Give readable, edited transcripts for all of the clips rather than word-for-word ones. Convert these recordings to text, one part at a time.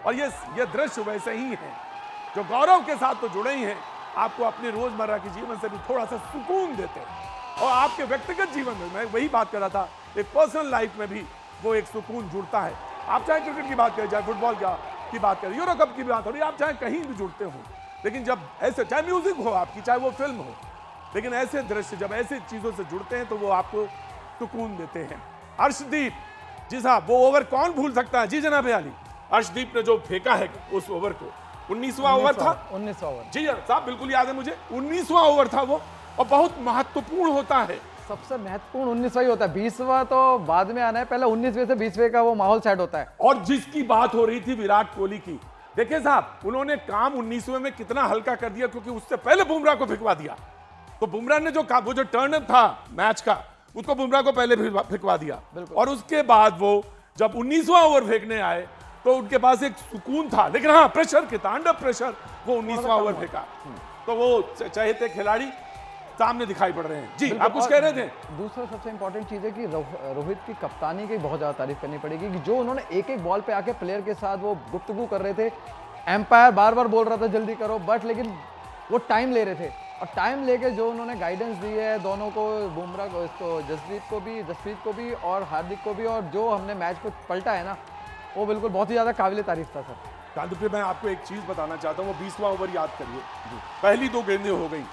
और ये दृश्य वैसे ही है जो गौरव के साथ तो जुड़े ही हैं, आपको अपने रोजमर्रा के जीवन से भी थोड़ा सा सुकून देते हैं और आपके व्यक्तिगत जीवन में, मैं वही बात कर रहा था, एक पर्सनल लाइफ में भी वो एक सुकून जुड़ता है। आप चाहे क्रिकेट की बात करें, चाहे फुटबॉल की बात करें, यूरो कप की बात हो रही है, आप चाहे कहीं भी जुड़ते हो, लेकिन जब ऐसे, चाहे म्यूजिक हो आपकी, चाहे वो फिल्म हो, लेकिन ऐसे दृश्य जब ऐसे चीजों से जुड़ते हैं तो वो आपको सुकून देते हैं। अर्शदीप जी साहब, वो ओवर कौन भूल सकता है? जी जनाब अली, अर्शदीप ने जो फेंका है उस ओवर को, 19वां ओवर था, 19वां ओवर, जी साहब बिल्कुल याद है मुझे, 19वां ओवर था वो, और बहुत महत्वपूर्ण होता है। सबसे महत्वपूर्ण 19वां ही होता है, 20वां तो बाद में आना है, पहले 19वें से 20वें का वो माहौल सेट होता है। और जिसकी बात हो रही थी विराट कोहली की, देखिए साहब, उन्होंने काम 19वें में कितना हल्का कर दिया, क्योंकि उससे पहले बुमराह को फिकवा दिया। तो बुमराह ने वो जो टर्न था मैच का, उसको बुमराह को पहले फिकवा दिया, और उसके बाद वो जब 19वां ओवर फेंकने आए तो उनके पास एक सुकून था, लेकिन हाँ प्रेशर कितना, अंडर प्रेशर वो 19वां ओवर फेंका, तो वो चहेते खिलाड़ी सामने दिखाई पड़ रहे हैं। जी आप कुछ कह रहे थे? दूसरा सबसे इंपॉर्टेंट चीज है कि रोहित की कप्तानी की बहुत ज्यादा तारीफ करनी पड़ेगी कि जो उन्होंने एक एक बॉल पे आके प्लेयर के साथ वो गुफ्तगू कर रहे थे। एम्पायर बार बार बोल रहा था जल्दी करो, बट लेकिन वो टाइम ले रहे थे, और टाइम लेके जो उन्होंने गाइडेंस दी है दोनों को, बुमराह को, इसको जसप्रीत को भी और हार्दिक को भी, और जो हमने मैच को पलटा है ना, वो बिल्कुल बहुत ही ज्यादा काबिल तारीफ था सर। कांतिप्रिय, मैं आपको एक चीज बताना चाहता हूँ, वो 20वां ओवर याद करिए, पहली 2 गेंदें हो गई,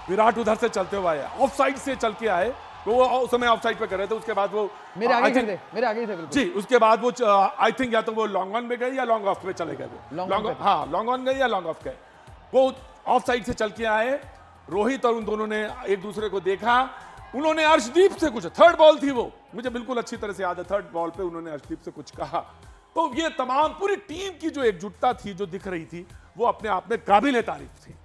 विराट उधर से चलते हुए आया, ऑफ साइड से चल के आए, तो वो उस समय ऑफ साइड पे कर रहे थे, उसके बाद वो मेरे आगे थे बिल्कुल जी, उसके बाद वो आई थिंक या तो वो लॉन्ग ऑन में गए या लॉन्ग ऑफ में चले गए, लॉन्ग ऑन गए या लॉन्ग ऑफ गए, वो ऑफ साइड से चल के आए। रोहित और उन दोनों ने एक दूसरे को देखा, उन्होंने अर्शदीप से कुछ, थर्ड बॉल थी वो, मुझे बिल्कुल अच्छी तरह से याद है, थर्ड बॉल पे उन्होंने अर्शदीप से कुछ कहा। तो ये तमाम पूरी टीम की जो एकजुटता थी, जो दिख रही थी, वो अपने आप में काबिल तारीफ थी।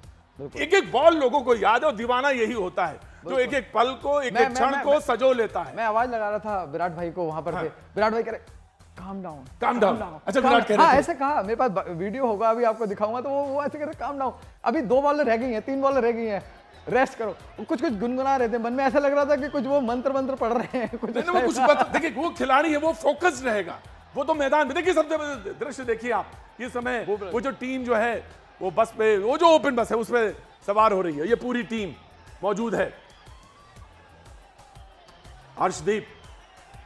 एक एक बॉल लोगों को याद है, और दीवाना यही होता है जो एक एक पल को, एक एक क्षण को सजो लेता है। मैं आवाज लगा रहा था विराट भाई को, वहां पर थे, विराट भाई कह रहे काम डाउन। अच्छा, विराट कह रहे थे, ऐसे कहा, मेरे पास वीडियो होगा अभी आपको दिखाऊंगा, तो वो ऐसे कह रहे काम डाउन, अभी 2 बॉलें रह गई हैं, 3 बॉलें रह गई हैं, रेस्ट करो। कुछ गुनगुना रहे थे, मन में ऐसा लग रहा था कि कुछ वो मंत्र पढ़ रहे हैं, कुछ देखिए वो खिलाड़ी है, वो फोकस रहेगा, वो तो मैदान में, देखिए सबसे दृश्य देखिए आप, इस समय वो जो टीम जो है वो बस पे, वो जो ओपन बस है उसमें सवार हो रही है, ये पूरी टीम मौजूद है। अर्शदीप,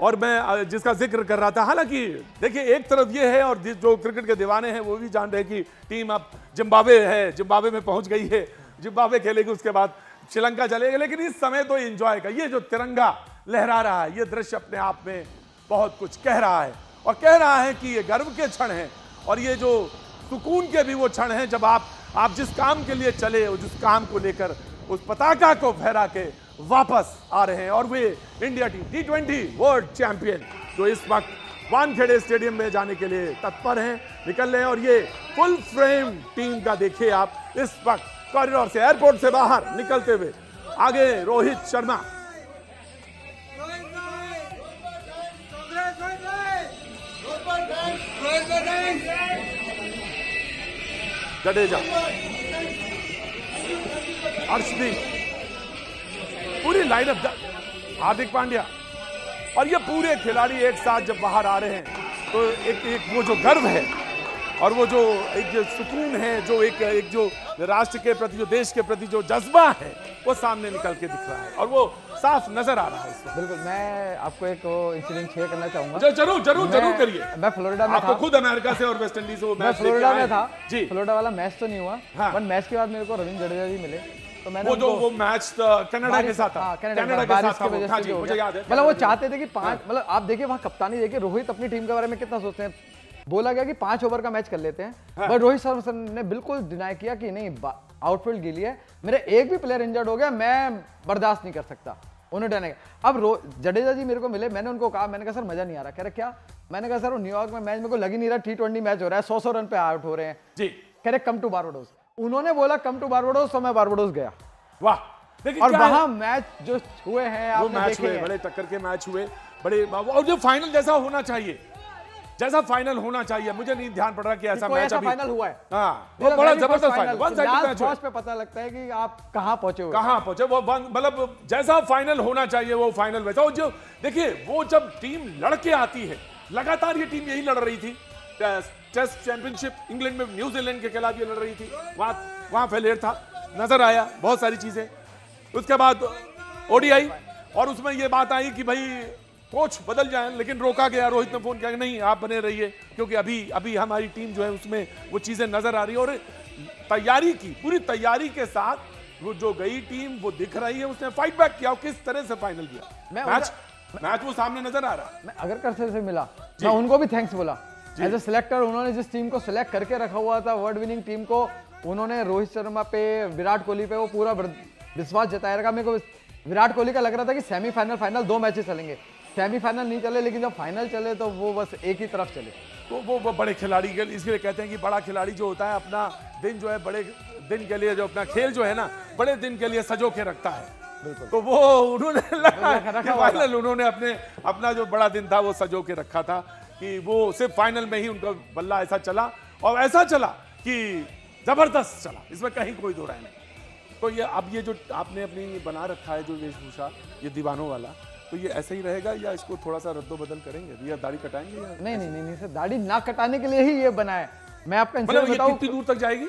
और मैं जिसका जिक्र कर रहा था, हालांकि देखिए एक तरफ ये है, और जो क्रिकेट के दीवाने हैं वो भी जान रहे कि टीम अब जिम्बाब्वे है, जिम्बाब्वे में पहुंच गई है, जिम्बाब्वे खेलेगी, उसके बाद श्रीलंका चलेगी, लेकिन इस समय तो एंजॉय का ये जो तिरंगा लहरा रहा है, ये दृश्य अपने आप में बहुत कुछ कह रहा है, और कह रहा है कि ये गर्व के क्षण हैं, और ये जो सुकून के भी वो क्षण हैं जब आप जिस काम के लिए चले, जिस काम को लेकर उस पताका को फहरा के वापस आ रहे हैं, और वे India team T20 world champion जो इस वक्त वानखेड़े स्टेडियम में जाने के लिए तत्पर हैं, निकल रहे हैं, और ये फुल फ्रेम टीम का देखिए आप, इस वक्त कॉरिडोर से, एयरपोर्ट से बाहर निकलते हुए आगे रोहित शर्मा, जडेजा, अर्शदीप, पूरी लाइनअप, हार्दिक पांड्या, और ये पूरे खिलाड़ी एक साथ जब बाहर आ रहे हैं तो एक वो जो गर्व है, और वो जो एक जो सुकून है, जो एक जो राष्ट्र के प्रति, जो देश के प्रति जो जज्बा है, वो सामने निकल के दिख रहा है, और वो साफ नजर आ रहा है इसमें। बिल्कुल, मैं आपको एक इंसिडेंट शेयर करना चाहूंगा। जरूर करिए। मैं फ्लोरिडा में आप तो खुद अमेरिका से और वेस्ट इंडीज से मैं फ्लोरिडा में था जी। फ्लोरिडा वाला मैच तो नहीं हुआ, बट मैच के बाद मेरे को रविंद्र जडेजा जी मिले, तो मैंने वो मैच कनाडा के साथ था, कनाडा के बारिश की वजह से मुझे याद है, मतलब वो चाहते थे कि 5, मतलब आप देखिए वहां कप्तानी देखिए, रोहित अपनी टीम के बारे में कितना सोचते हैं, बोला गया कि 5 ओवर का मैच कर लेते हैं, बट रोहित शर्मा ने बिल्कुल डिनाई किया कि नहीं, आउटफील्ड गिली है, मेरे एक भी प्लेयर इंजर्ड हो गया, मैं बर्दाश्त नहीं कर सकता, उन्होंने डिनाई किया। अब जडेजा जी मेरे को मिले, मैंने उनको कहा, मैंने कहा सर मजा नहीं आ रहा, कह रहे क्या, मैंने कहा सर वो न्यूयॉर्क में मैच मेरे को लग ही नहीं रहा, T20 मैच हो रहा है, 100 रन पे आउट हो रहे हैं जी, कह रहे कम टू बारबाडोस, उन्होंने बोला कम टू बारबाडोस, तो मैं बारबाडोस गया, वाह। और वहां मैच जो हुए हैं, आपने देखे हैं, बड़े टक्कर के मैच हुए, बड़े, और जो फाइनल जैसा होना चाहिए, जैसा फाइनल होना चाहिए, मुझे नहीं ध्यान पड़ रहा कि ऐसा मैच अभी फाइनल हुआ है, हाँ, वो बड़ा जबरदस्त फाइनल, वन साइड मैच पे पता लगता है कि आप कहां पहुंचे, वो मतलब जैसा फाइनल होना चाहिए वो फाइनल वैसा। जो देखिए वो जब टीम लड़के आती है, लगातार ये टीम यही लड़ रही थी, टेस्ट चैंपियनशिप इंग्लैंड में न्यूजीलैंड के खिलाफ ये लड़ रही थी, वहां फेलियर था, नजर आया बहुत सारी चीजें। उसके बाद ओडीआई, और उसमें ये बात आई कि भाई कोच बदल जाए, लेकिन रोका गया। रोहित ने फोन किया कि नहीं आप बने रहिए, क्योंकि अभी हमारी टीम जो है उसमें वो चीजें नजर आ रही है। और तैयारी की, पूरी तैयारी के साथ वो जो गई टीम वो दिख रही है, उसने फाइट बैक किया और किस तरह से फाइनल किया। मैच वो सामने नजर आ रहा। मैं अगर करसे से मिला, मैं उनको भी थैंक्स बोला एज ए सिलेक्टर। उन्होंने जिस टीम को सिलेक्ट करके रखा हुआ था, वर्ल्ड विनिंग टीम को, उन्होंने रोहित शर्मा पे, विराट कोहली पे वो पूरा विश्वास जताया रखा। मेरे को विराट कोहली का लग रहा था कि सेमीफाइनल फाइनल 2 मैचेस चलेंगे, सेमीफाइनल नहीं चले, लेकिन जब फाइनल चले तो वो बस एक ही तरफ चले। तो वो बड़े खिलाड़ी के इसलिए कहते हैं कि बड़ा खिलाड़ी जो होता है अपना दिन जो है बड़े दिन के लिए, जो अपना खेल जो है ना बड़े दिन के लिए सजो के रखता है। तो वो उन्होंने फाइनल उन्होंने अपना जो बड़ा दिन था वो सजो के रखा था, कि वो सिर्फ फाइनल में ही उनका बल्ला ऐसा चला, और ऐसा चला कि जबरदस्त चला, इसमें कहीं कोई दो राय नहीं। तो ये अब ये जो आपने अपनी बना रखा है जो वेशभूषा, ये दीवानों वाला, तो ये ऐसे ही रहेगा या इसको थोड़ा सा रद्दो बदल करेंगे, या दाढ़ी कटाएंगे या? नहीं सर, दाढ़ी ना कटाने के लिए ही ये बना है। मैं आपका मतलब ये कितनी दूर तक जाएगी?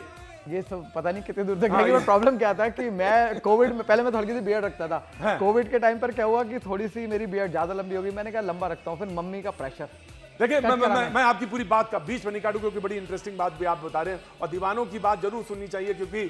ये सब पता नहीं कितनी दूर तक जाएगी। और प्रॉब्लम क्या था कि मैं कोविड में, पहले मैं थोड़ी सी बियर्ड रखता था, कोविड के टाइम पर क्या हुआ कि थोड़ी सी मेरी बियर्ड ज्यादा लंबी हो गई, मैंने कहा लंबा रखता हूँ, फिर मम्मी का प्रेशर। देखिए मैं आपकी पूरी बात का बीच में नहीं काटूं, क्योंकि बड़ी इंटरेस्टिंग बात भी आप बता रहे हैं, और दीवानों की बात जरूर सुननी चाहिए, क्योंकि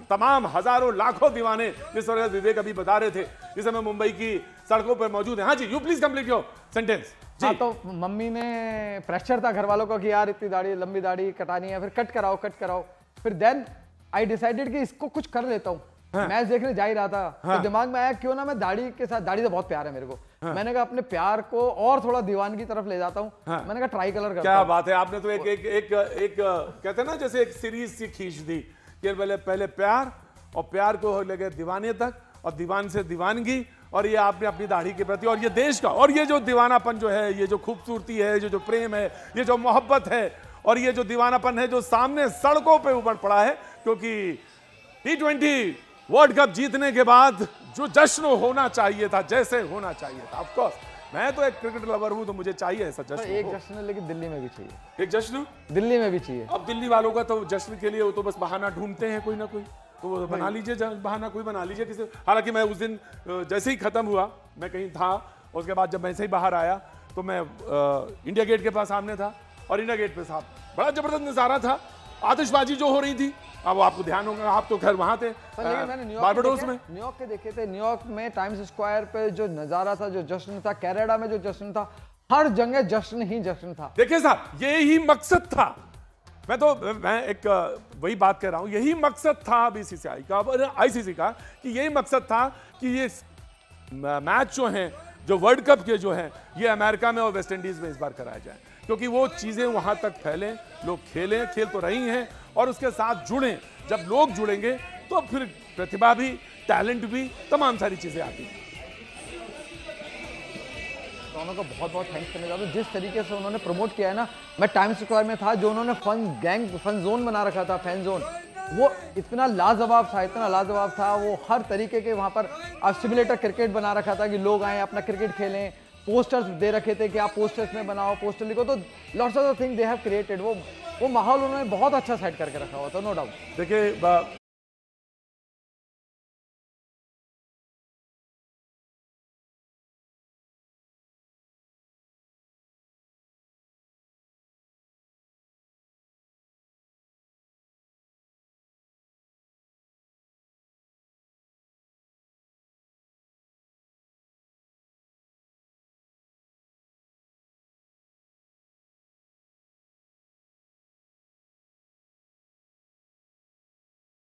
तमाम हजारों लाखों दीवाने, जिस तरह विवेक अभी बता रहे थे, इस समय मुंबई की सड़कों पर मौजूद है। हाँ जी, you please complete your sentence. हाँ, तो मम्मी ने प्रेशर था घर वालों का कि यार इतनी दाढ़ी, लंबी दाढ़ी कटानी है, फिर कट कराओ। फिर देन आई डिसाइडेड कि इसको कुछ कर लेता हूँ। मैच देखने जा ही रहा था, तो दिमाग में आया क्यों ना मैं दाढ़ी के साथ, दाढ़ी से बहुत प्यार है मेरे को, मैंने कहा अपने प्यार को और थोड़ा दीवान की तरफ ले जाता हूँ। मैंने कहा ट्राई कलर करता हूं। क्या बात है, आपने तो एक कहते हैं ना जैसे एक सीरीज सी खींच दी कि पहले प्यार, और प्यार को लेके दीवाने तक, और दीवान से दीवानगी, और ये आपने अपनी दाढ़ी के प्रति और ये देश का, और ये जो दीवानापन जो है, ये जो खूबसूरती है, जो प्रेम है, ये जो मोहब्बत है, और ये जो दीवानापन है जो सामने सड़कों पे उमड़ पड़ा है, क्योंकि T20 वर्ल्ड कप जीतने के बाद जो जश्न होना चाहिए था, जैसे होना चाहिए था, ऑफ कोर्स मैं तो एक क्रिकेट लवर हूं, तो मुझे चाहिए ऐसा जश्न। एक जश्न है, लेकिन दिल्ली में भी चाहिए। एक जश्न दिल्ली में भी चाहिए। अब दिल्ली वालों का तो जश्न के लिए वो तो बस बहाना ढूंढते हैं कोई ना कोई, तो वो बना लीजिए बहाना, कोई बना लीजिए किसी। हालांकि मैं उस दिन जैसे ही खत्म हुआ, मैं कहीं था, उसके बाद जब मैं ऐसे ही बाहर आया तो मैं इंडिया गेट के पास सामने था, और इंडिया गेट पे साहब बड़ा जबरदस्त नजारा था, आतिशबाजी जो हो रही थी। अब आपको ध्यान होगा, आप तो खैर वहां थे, लेकिन मैंने बारबाडोस में, न्यूयॉर्क के देखे थे। न्यूयॉर्क में टाइम्स स्क्वायर पे जो नजारा था, जो जश्न था, कनाडा में जो जश्न था, हर जगह जश्न ही जश्न था। देखिए साहब, यही मकसद था, मैं एक वही बात कह रहा हूं, यही मकसद था बीसीसीआई का, आईसीसी का, कि यही मकसद था कि ये मैच जो हैं, जो वर्ल्ड कप के जो हैं, ये अमेरिका में और वेस्ट इंडीज में इस बार कराया जाए, क्योंकि वो चीजें वहां तक फैलें, लोग खेलें, खेल तो रही हैं, और उसके साथ जुड़ें। जब लोग जुड़ेंगे तो फिर प्रतिभा भी, टैलेंट भी, तमाम सारी चीजें आती हैं। दोनों को बहुत बहुत थैंक्स करना चाहता हूँ, जिस तरीके से उन्होंने प्रमोट किया है ना। मैं टाइम्स स्क्वायर में था, जो उन्होंने फन जोन बना रखा था, फैन जोन, वो इतना लाजवाब था, वो हर तरीके के वहाँ पर सिमुलेटर क्रिकेट बना रखा था कि लोग आए अपना क्रिकेट खेलें। पोस्टर्स दे रखे थे कि आप पोस्टर्स में बनाओ, पोस्टर लिखो, तो lots of thing they have created. वो माहौल उन्होंने बहुत अच्छा सेट करके रखा हुआ था, नो डाउट। देखिए